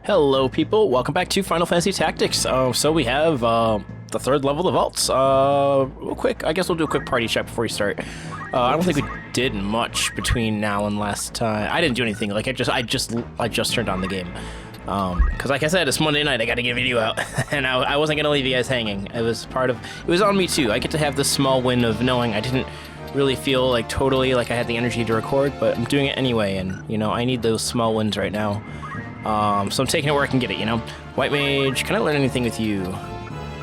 Hello, people. Welcome back to Final Fantasy Tactics. So we have the third level of vaults. Real quick, I guess we'll do a quick party check before we start. I don't think we did much between now and last time. I didn't do anything. Like I just turned on the game. Because like I said, it's Monday night. I got to get a video out, and I wasn't gonna leave you guys hanging. It was on me too. I get to have this small win of knowing I didn't really feel like totally like I had the energy to record, but I'm doing it anyway, and you know I need those small wins right now. So I'm taking it where I can get it, you know? White Mage, can I learn anything with you?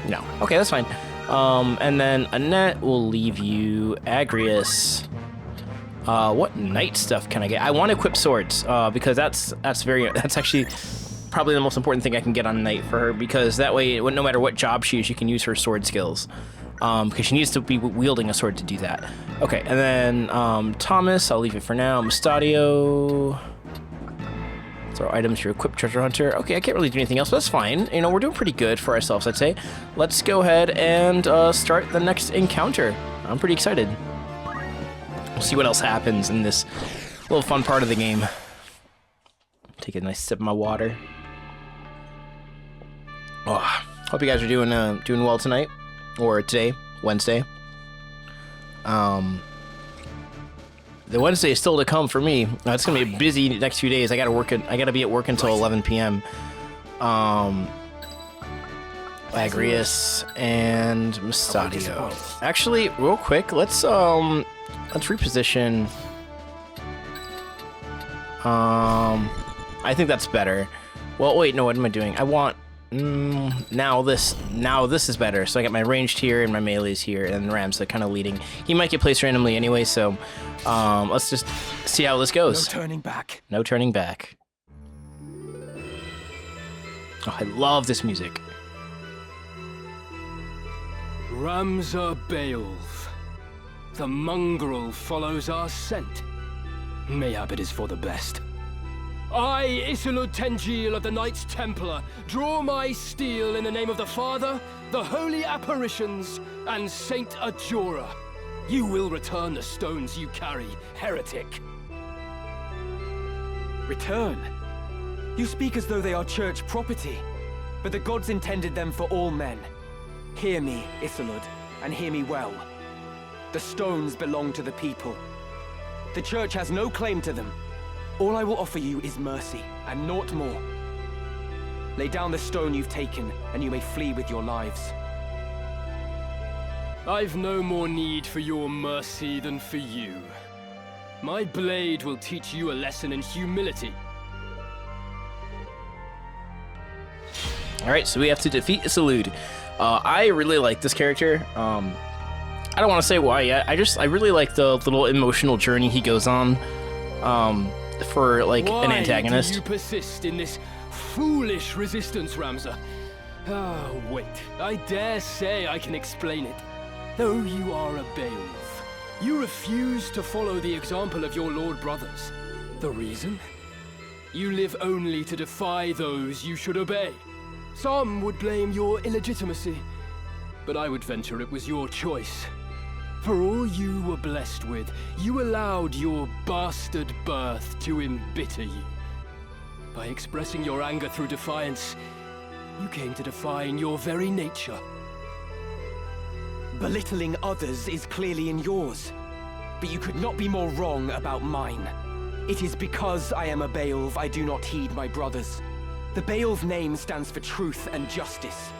No. Okay, that's fine. And then Annette will leave you. Agrius. What knight stuff can I get? I want to equip swords, because that's actually probably the most important thing I can get on knight for her, because that way, no matter what job she is, she can use her sword skills. Because she needs to be wielding a sword to do that. Okay, and then Thomas, I'll leave it for now. Mustadio. Throw items, your equipped treasure hunter. Okay, I can't really do anything else, but that's fine. You know, we're doing pretty good for ourselves, I'd say. Let's go ahead and start the next encounter. I'm pretty excited. We'll see what else happens in this little fun part of the game. Take a nice sip of my water. Oh, hope you guys are doing well tonight, or today, Wednesday. The Wednesday is still to come for me. It's gonna be a busy next few days. I gotta be at work until 11 p.m. Agrius and Mustadio. Actually, real quick, let's reposition. I think that's better. Well, wait, no, what am I doing? I want now this is better. So I got my ranged here and my melee's here, and Ram's kind of leading. He might get placed randomly anyway, so let's just see how this goes. No turning back. No turning back. Oh, I love this music. Ramza Beowulf. The mongrel follows our scent. Mayhap it is for the best. I, Isilud Tengil of the Knights Templar, draw my steel in the name of the Father, the Holy Apparitions, and Saint Ajora. You will return the stones you carry, heretic. Return? You speak as though they are church property, but the gods intended them for all men. Hear me, Isilud, and hear me well. The stones belong to the people. The church has no claim to them. All I will offer you is mercy, and naught more. Lay down the stone you've taken, and you may flee with your lives. I've no more need for your mercy than for you. My blade will teach you a lesson in humility. Alright, so we have to defeat Isilud. I really like this character. I don't want to say why yet. I really like the little emotional journey he goes on. For like an antagonist. Why do you persist in this foolish resistance, Ramza? Ah, wait. I dare say I can explain it. Though you are a Beowulf, you refuse to follow the example of your lord brothers. The reason? You live only to defy those you should obey. Some would blame your illegitimacy, but I would venture it was your choice. For all you were blessed with, you allowed your bastard birth to embitter you. By expressing your anger through defiance, you came to define your very nature. Belittling others is clearly in yours, but you could not be more wrong about mine. It is because I am a Beowulf I do not heed my brothers. The Beowulf name stands for truth and justice.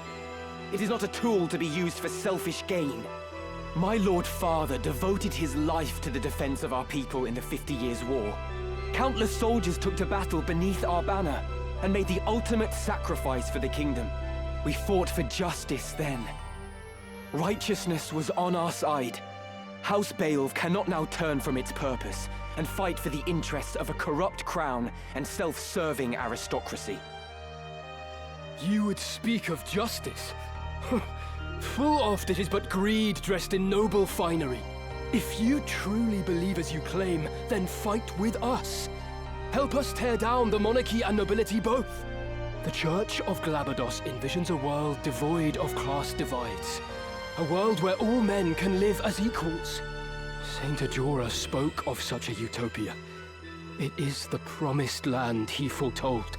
It is not a tool to be used for selfish gain. My Lord Father devoted his life to the defense of our people in the 50 Years' War. Countless soldiers took to battle beneath our banner and made the ultimate sacrifice for the kingdom. We fought for justice then. Righteousness was on our side. House Beowulf cannot now turn from its purpose and fight for the interests of a corrupt crown and self-serving aristocracy. You would speak of justice? Full oft it is but greed dressed in noble finery. If you truly believe as you claim, then fight with us. Help us tear down the monarchy and nobility both. The Church of Glabados envisions a world devoid of class divides. A world where all men can live as equals. Saint Ajora spoke of such a utopia. It is the promised land he foretold.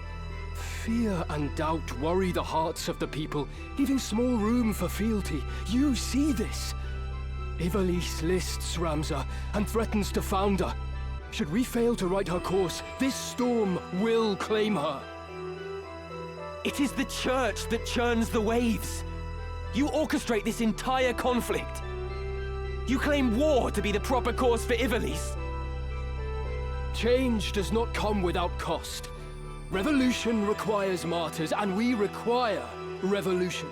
Fear and doubt worry the hearts of the people, leaving small room for fealty. You see this. Ivalice lists Ramza and threatens to found her. Should we fail to right her course, this storm will claim her. It is the church that churns the waves. You orchestrate this entire conflict. You claim war to be the proper course for Ivalice. Change does not come without cost. Revolution requires martyrs, and we require revolution.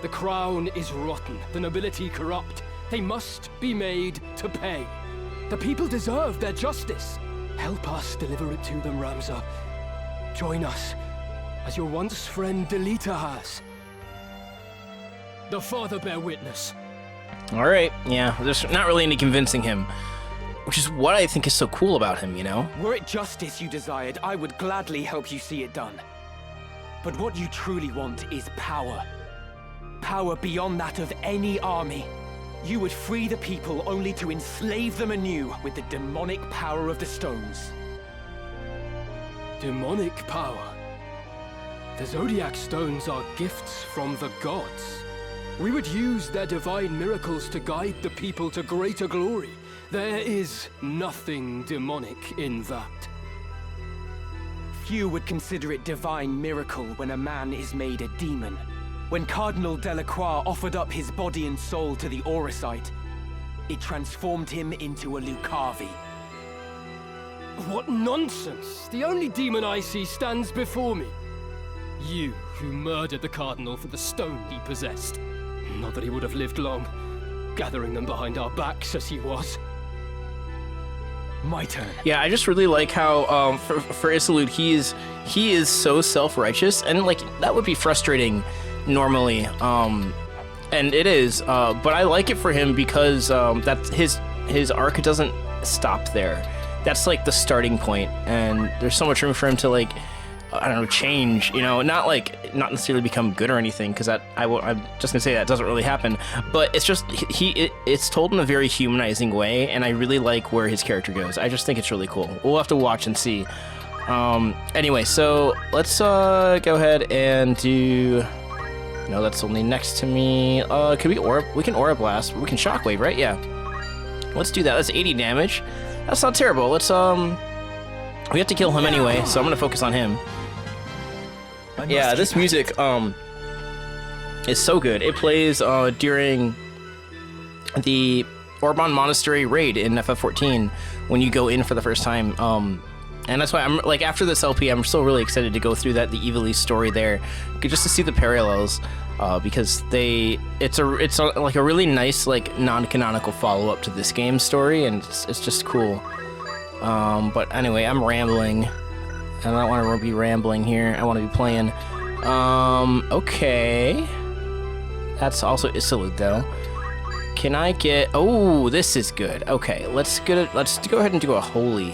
The crown is rotten, the nobility corrupt. They must be made to pay. The people deserve their justice. Help us deliver it to them, Ramza. Join us, as your once friend Delita has. The Father bear witness. All right, yeah, there's not really any convincing him, which is what I think is so cool about him, you know? Were it justice you desired, I would gladly help you see it done. But what you truly want is power. Power beyond that of any army. You would free the people only to enslave them anew with the demonic power of the stones. Demonic power? The Zodiac Stones are gifts from the gods. We would use their divine miracles to guide the people to greater glory. There is nothing demonic in that. Few would consider it divine miracle when a man is made a demon. When Cardinal Delacroix offered up his body and soul to the Auricite, it transformed him into a Lucavi. What nonsense! The only demon I see stands before me. You, who murdered the Cardinal for the stone he possessed. Not that he would have lived long, gathering them behind our backs as he was. My turn. Yeah, I just really like how for Isolde, he is so self-righteous, and like that would be frustrating normally, and it is. But I like it for him because that his arc doesn't stop there. That's like the starting point, and there's so much room for him to like, I don't know, change, you know, not necessarily become good or anything, because I'm just gonna say that doesn't really happen, but it's just it's told in a very humanizing way, and I really like where his character goes. I just think it's really cool. We'll have to watch and see. Anyway, so let's go ahead and do. No, that's only next to me. Can we can Aura Blast. We can Shockwave, right? Yeah. Let's do that. That's 80 damage. That's not terrible. Let's we have to kill him anyway, so I'm gonna focus on him. Yeah, this music is so good. It plays during the Orban Monastery raid in FF14 when you go in for the first time. And that's why I'm like, after this LP, I'm still really excited to go through the Ivalice story there, just to see the parallels, because it's like a really nice like non-canonical follow-up to this game's story, and it's just cool. But anyway, I'm rambling. I don't want to be rambling here. I want to be playing. Okay. That's also Isolde, though. Can I get... Oh, this is good. Okay, let's go ahead and do a Holy.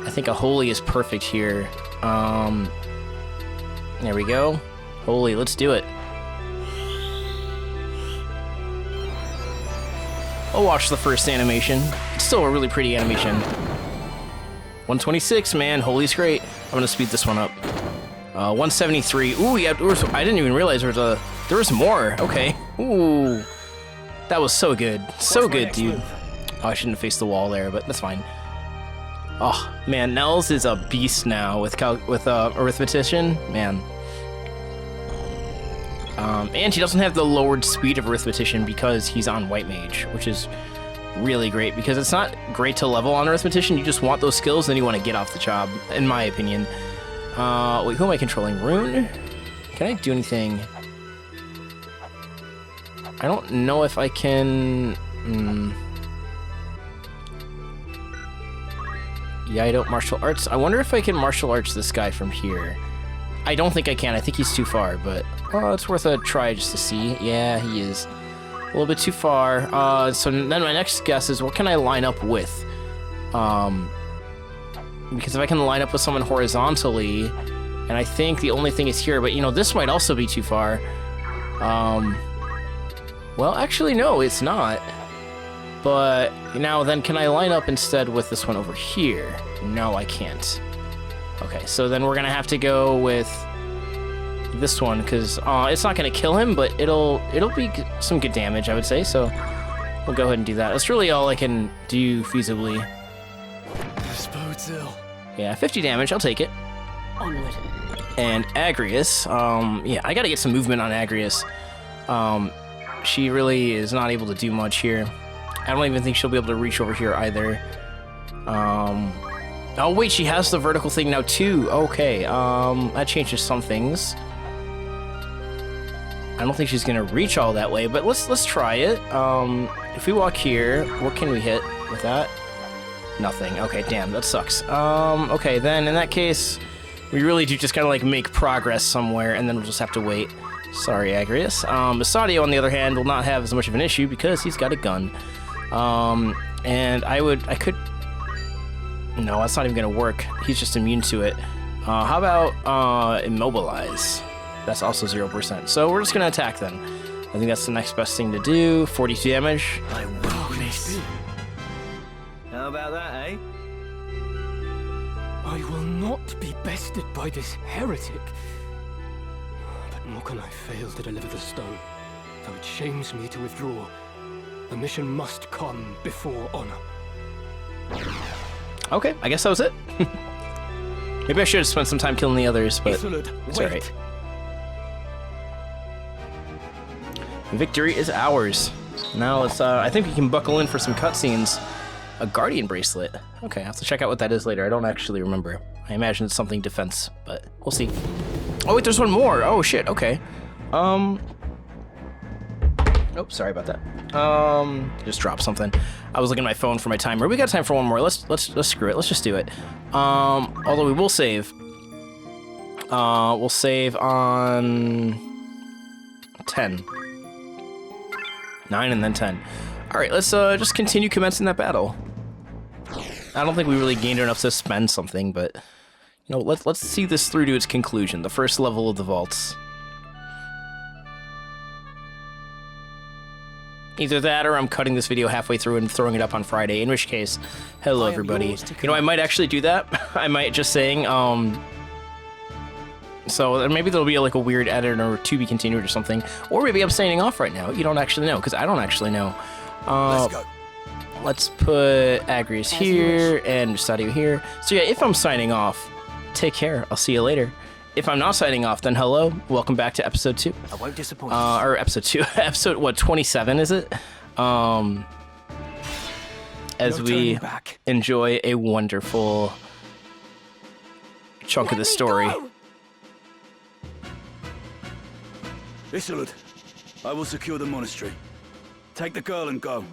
I think a Holy is perfect here. There we go. Holy, let's do it. I'll watch the first animation. It's still a really pretty animation. 126, man. Holy's great. I'm gonna speed this one up. 173. Ooh, yeah. I didn't even realize there was more. Okay. Ooh, that was so good. So good, dude. Oh, I shouldn't have faced the wall there, but that's fine. Oh man, Nels is a beast now with arithmetician, man. And he doesn't have the lowered speed of arithmetician because he's on white mage, which is really great, because it's not great to level on arithmetician. You just want those skills, then you want to get off the job, in my opinion. Wait, who am I controlling? Rune? Can I do anything? I don't know if I can... Yeah, I don't martial arts. I wonder if I can martial arts this guy from here. I don't think I can. I think he's too far, but it's worth a try just to see. Yeah, he is a little bit too far. So then my next guess is, what can I line up with? Because if I can line up with someone horizontally, and I think the only thing is here, but you know, this might also be too far. Well, actually, no, it's not. But now then, can I line up instead with this one over here? No, I can't. Okay, so then we're gonna have to go with this one because it's not gonna kill him, but it'll be some good damage, I would say. So we'll go ahead and do that. That's really all I can do feasibly. This bodes ill. Yeah, 50 damage. I'll take it. Onward. And Agrius, yeah, I gotta get some movement on Agrius. She really is not able to do much here. I don't even think she'll be able to reach over here either. Oh wait, she has the vertical thing now too. Okay, that changes some things. I don't think she's gonna reach all that way, but let's try it. If we walk here, what can we hit with that? Nothing. Okay, damn, that sucks. Okay, then in that case, we really do just kind of like make progress somewhere, and then we'll just have to wait. Sorry, Agrius. Masadio, on the other hand, will not have as much of an issue because he's got a gun. And I could... No, that's not even gonna work. He's just immune to it. How about, Immobilize? That's also 0%. So we're just gonna attack then. I think that's the next best thing to do. 42 damage. I will miss. How about that, eh? I will not be bested by this heretic. But Mokanai failed to deliver the stone, though it shames me to withdraw. The mission must come before honor. Okay, I guess that was it. Maybe I should have spent some time killing the others, but Isolde, it's wait. alright. Victory is ours. Now let's, I think we can buckle in for some cutscenes. A Guardian Bracelet. Okay, I have to check out what that is later. I don't actually remember. I imagine it's something defense, but we'll see. Oh wait, there's one more. Oh shit, okay. Oh, sorry about that. Just dropped something. I was looking at my phone for my timer. We got time for one more. Let's screw it. Let's just do it. Although we will save. We'll save on 10. 9 and then 10. All right, let's just continue commencing that battle. I don't think we really gained enough to spend something, but you know, let's see this through to its conclusion. The first level of the vaults. Either that or I'm cutting this video halfway through and throwing it up on Friday, in which case, hello everybody. You know, I might actually do that. I might just saying, so maybe there'll be like a weird edit or to be continued or something. Or maybe I'm signing off right now. You don't actually know, because I don't actually know. Let's go. Let's put Agrius here and Stadio here. So yeah, if I'm signing off, take care. I'll see you later. If I'm not signing off, then hello. Welcome back to episode 2. I won't disappoint you. Or episode 2. Episode, what, 27 is it? As we enjoy a wonderful chunk of the story. Isolde, I will secure the monastery. Take the girl and go.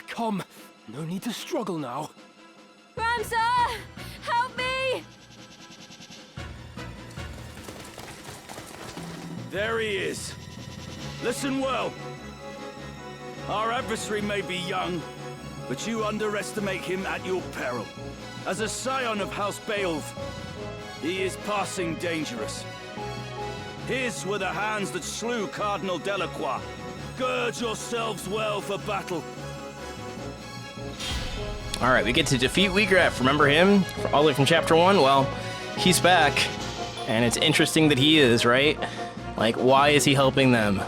Come, no need to struggle now. Ramsar! Help me! There he is. Listen well. Our adversary may be young, but you underestimate him at your peril. As a scion of House Beowulf, he is passing dangerous. His were the hands that slew Cardinal Delacroix. Gird yourselves well for battle. All right, we get to defeat Wheatgraf. Remember him? All the way from chapter 1? Well, he's back. And it's interesting that he is, right? Like, why is he helping them?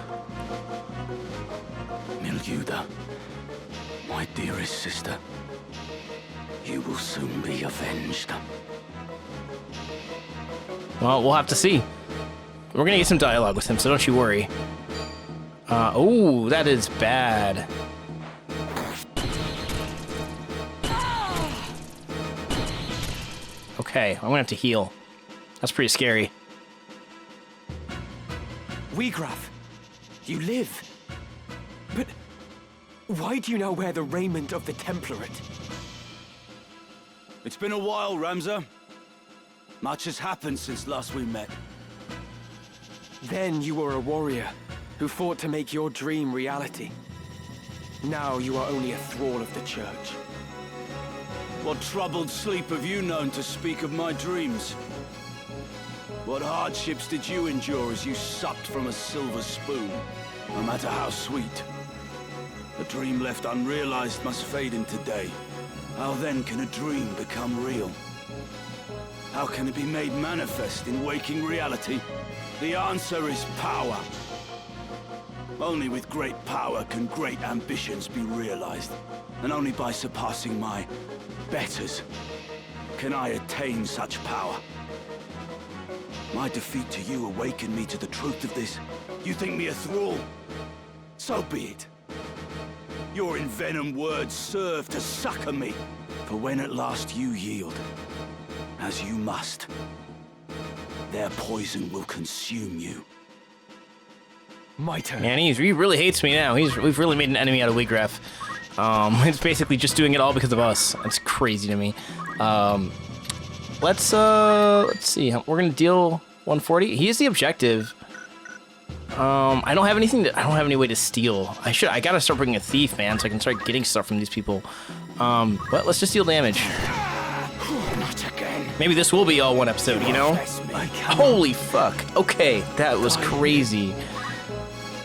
Miljuda, my dearest sister, you will soon be avenged. Well, we'll have to see. We're gonna get some dialogue with him, so don't you worry. Oh, that is bad. Okay, I'm gonna have to heal. That's pretty scary. Wheatgraf, you live. But why do you now wear the raiment of the Template? It's been a while, Ramsar. Much has happened since last we met. Then you were a warrior who fought to make your dream reality. Now you are only a thrall of the church. What troubled sleep have you known to speak of my dreams? What hardships did you endure as you supped from a silver spoon? No matter how sweet. A dream left unrealized must fade into day. How then can a dream become real? How can it be made manifest in waking reality? The answer is power. Only with great power can great ambitions be realized. And only by surpassing my betters can I attain such power. My defeat to you awakened me to the truth of this. You think me a thrall? So be it. Your envenomed words serve to succor me. For when at last you yield, as you must, their poison will consume you. My turn. Man, he really hates me now. We've really made an enemy out of Wheatgraph. It's basically just doing it all because of us. That's crazy to me. Let's see. We're gonna deal 140. He is the objective. I don't have anything. I don't have any way to steal. I gotta start bringing a thief, man, so I can start getting stuff from these people. But let's just deal damage. Not again. Maybe this will be all one episode, you know? Holy fuck. Okay, that was crazy.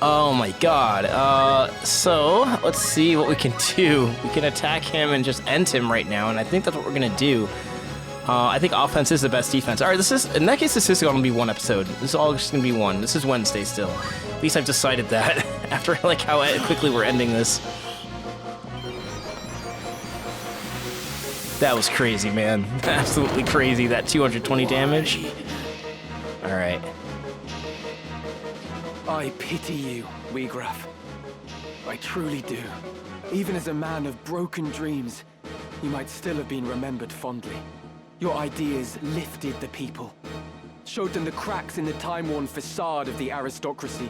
Oh my god. So, let's see what we can do. We can attack him and just end him right now, and I think that's what we're gonna do. I think offense is the best defense. Alright, in that case, this is gonna be one episode. This is all just gonna be one. This is Wednesday still. At least I've decided that after like how quickly we're ending this. That was crazy, man. Absolutely crazy, that 220 damage. Alright. I pity you, Wheatgraph. I truly do. Even as a man of broken dreams, you might still have been remembered fondly. Your ideas lifted the people, showed them the cracks in the time-worn facade of the aristocracy.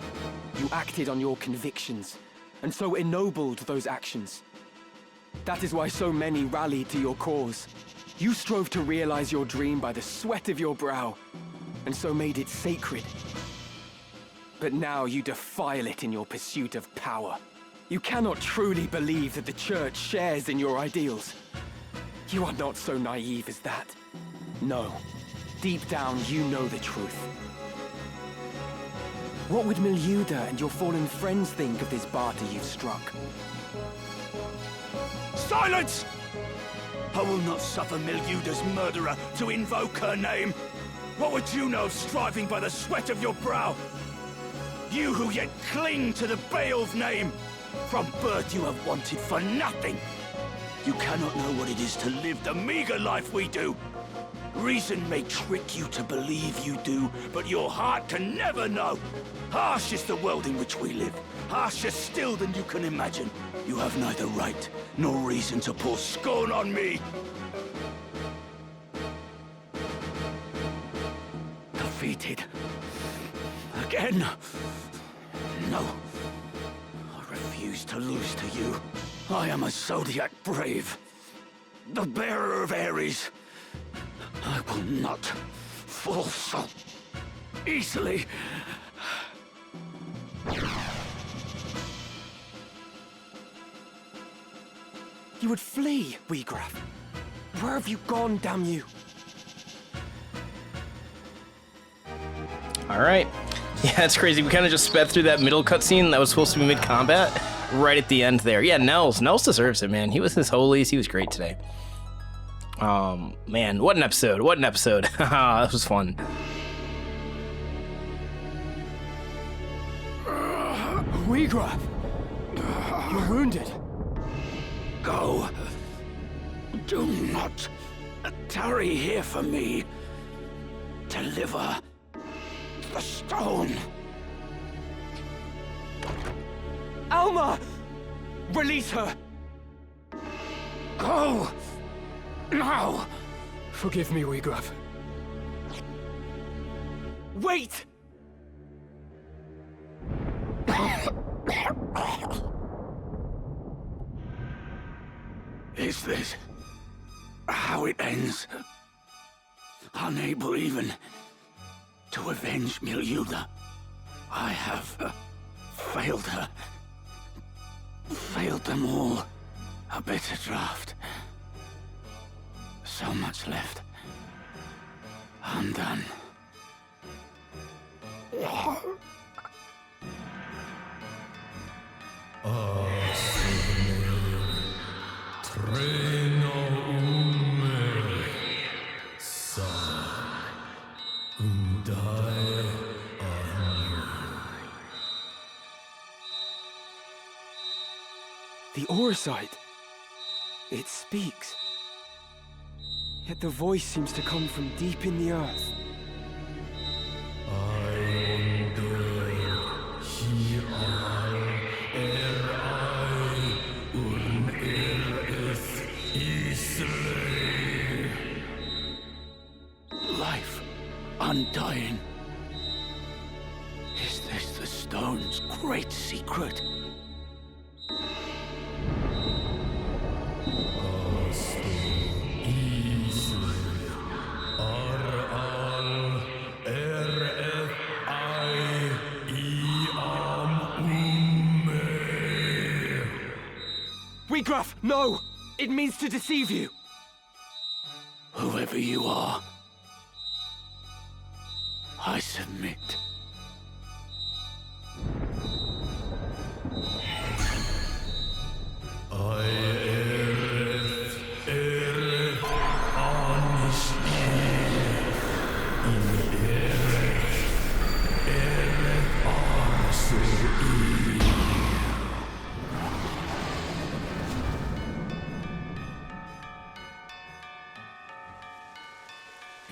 You acted on your convictions, and so ennobled those actions. That is why so many rallied to your cause. You strove to realize your dream by the sweat of your brow, and so made it sacred. But now you defile it in your pursuit of power. You cannot truly believe that the Church shares in your ideals. You are not so naive as that. No. Deep down, you know the truth. What would Miluda and your fallen friends think of this barter you've struck? Silence! I will not suffer Miluda's murderer to invoke her name. What would you know of striving by the sweat of your brow? You who yet cling to the Beowulf name. From birth you have wanted for nothing. You cannot know what it is to live the meager life we do. Reason may trick you to believe you do, but your heart can never know. Harsh is the world in which we live. Harsher still than you can imagine. You have neither right nor reason to pour scorn on me. Defeated. Again. No. I refuse to lose to you. I am a Zodiac brave. The bearer of Ares. I will not fall so easily. You would flee, Wheatgraph. Where have you gone, damn you? Alright. Yeah, it's crazy. We kind of just sped through that middle cutscene that was supposed to be mid-combat right at the end there. Yeah, Nels deserves it, man. He was his holies. He was great today. Man, what an episode. What an episode. Haha, that was fun. Wheatgraph! You're wounded. Go. Do not tarry here for me. Deliver the stone. Alma! Release her! Go! Now! Forgive me, Wheatgraph. Wait! Is this how it ends? Unable even to avenge Miluda. I have failed her. Failed them all. A bitter draught. So much left. Undone. Train Auracite. It speaks. Yet the voice seems to come from deep in the earth. Life, undying. Is this the stone's great secret? Wheatgraph, no! It means to deceive you! Whoever you are, I submit.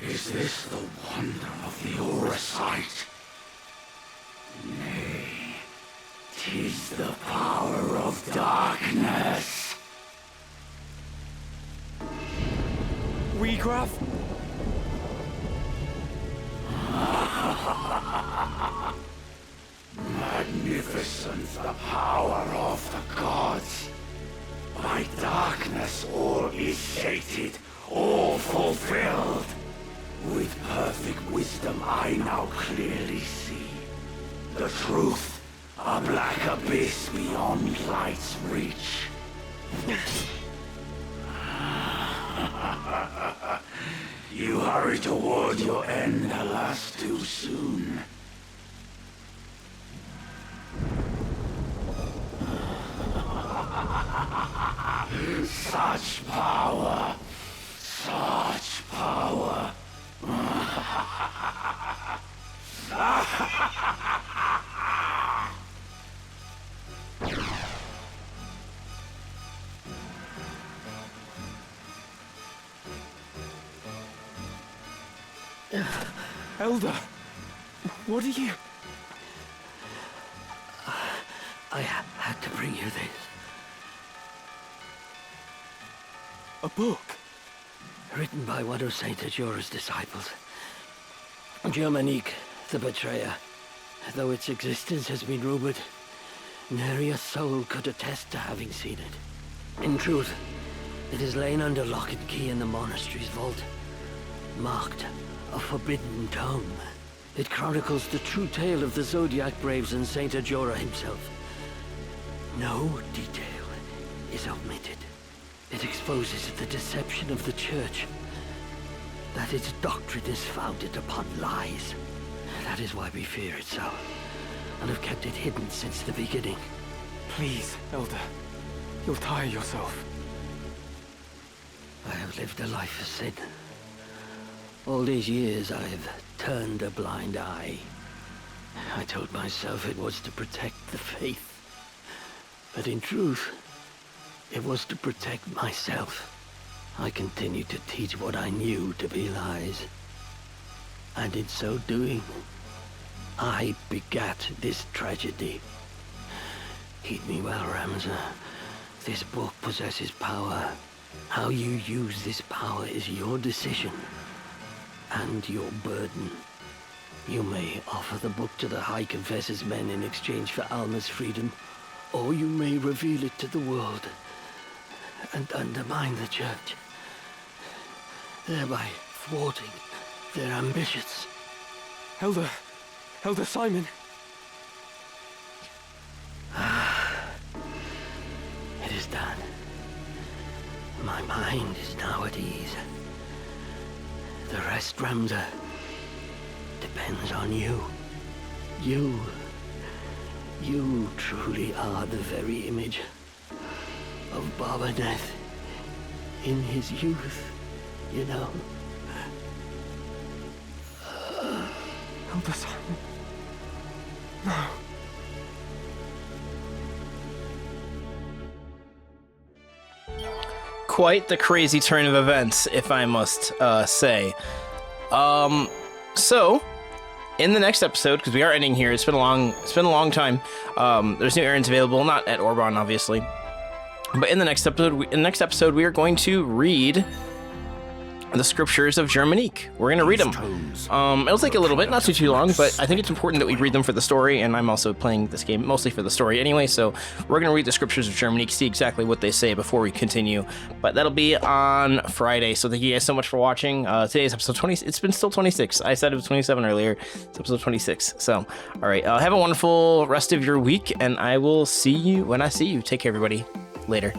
Is this the wonder of the Auracite? Nay, 'tis the power of darkness. Wheatgraph? Magnificent the power of the gods. By darkness all is sated, all fulfilled. With perfect wisdom I now clearly see. The truth, a black abyss beyond light's reach. You hurry toward your end, alas, too soon. Such power, such power. Elder, what are you... I had to bring you this. A book? Written by one of Saint Ajora's disciples. Germanique, the Betrayer. Though its existence has been rumored, nary a soul could attest to having seen it. In truth, it is lain under lock and key in the monastery's vault, marked a forbidden tome. It chronicles the true tale of the Zodiac Braves and Saint Ajora himself. No detail is omitted. It exposes the deception of the Church, that its doctrine is founded upon lies. That is why we fear it so, and have kept it hidden since the beginning. Please, Elder. You'll tire yourself. I have lived a life of sin. All these years I have turned a blind eye. I told myself it was to protect the faith. But in truth, it was to protect myself. I continued to teach what I knew to be lies. And in so doing, I begat this tragedy. Heed me well, Ramza. This book possesses power. How you use this power is your decision. And your burden. You may offer the book to the High Confessor's men in exchange for Alma's freedom, or you may reveal it to the world and undermine the Church, thereby thwarting their ambitions. Elder Simon. It is done. My mind is now at ease. The rest, Ramza, depends on you. You truly are the very image of Barbaneth in his youth, you know. Elder Simon. No. quite the crazy turn of events, if I must say. So, in the next episode, because we are ending here, it's been a long time. There's new errands available, not at Orban, obviously. But in the next episode, we are going to read the scriptures of Germanique. We're going to read them. It'll take a little bit, not too long, but I think it's important that we read them for the story, and I'm also playing this game mostly for the story anyway, so we're going to read the scriptures of Germanique, see exactly what they say before we continue. But that'll be on Friday, so thank you guys so much for watching. Today's episode 20. It's been still 26. I said it was 27 earlier. It's episode 26. So, all right, have a wonderful rest of your week, and I will see you when I see you. Take care, everybody. Later.